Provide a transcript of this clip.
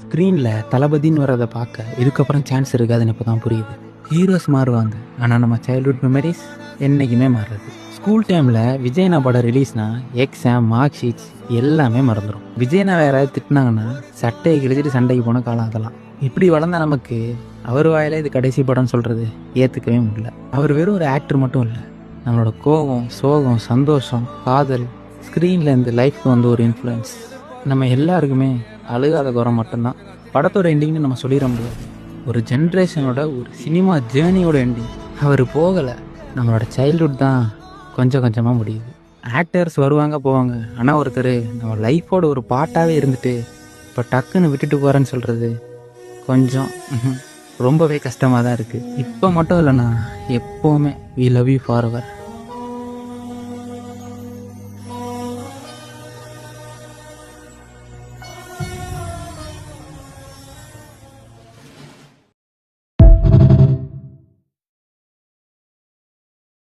ஸ்க்ரீனில் தளபதின்னு வரதை பார்க்க இதுக்கப்புறம் சான்ஸ் இருக்காதுன்னு இப்போ தான் புரியுது. ஹீரோஸ் மாறுவாங்க, ஆனால் நம்ம சைல்ட்ஹுட் மெமரிஸ் என்றைக்குமே மாறுறது. ஸ்கூல் டைமில் விஜயனா படம் ரிலீஸ்னால் எக்ஸாம், மார்க் ஷீட்ஸ் எல்லாமே மறந்துடும். விஜயனா வேறு திட்டினாங்கன்னா சட்டையை கிழிச்சிட்டு சண்டைக்கு போன காலம் அதெல்லாம். இப்படி வளர்ந்த நமக்கு அவர் வாயில இது கடைசி படம்னு சொல்கிறது ஏற்றுக்கவே முடியல. அவர் வெறும் ஒரு ஆக்டர் மட்டும் இல்லை, நம்மளோட கோபம், சோகம், சந்தோஷம், காதல், ஸ்க்ரீனில் இருந்து லைஃப்க்கு வந்து ஒரு இன்ஃப்ளூயன்ஸ். நம்ம எல்லாருக்குமே அழுகாத குரம் மட்டும்தான். படத்தோட எண்டிங்னு நம்ம சொல்லிட முடியாது. ஒரு ஜென்ரேஷனோட, ஒரு சினிமா ஜேர்னியோட எண்டிங். அவர் போகலை, நம்மளோட சைல்ட்ஹுட் தான் கொஞ்சம் கொஞ்சமாக முடியுது. ஆக்டர்ஸ் வருவாங்க போவாங்க, ஆனால் ஒருத்தர் நம்ம லைஃபோட ஒரு பார்ட்டாகவே இருந்துட்டு இப்போ டக்குன்னு விட்டுட்டு போகிறேன்னு சொல்கிறது கொஞ்சம் ரொம்பவே கஷ்டமாக தான் இருக்குது. இப்போ மட்டும் இல்லைண்ணா, எப்போவுமே we love you for ever.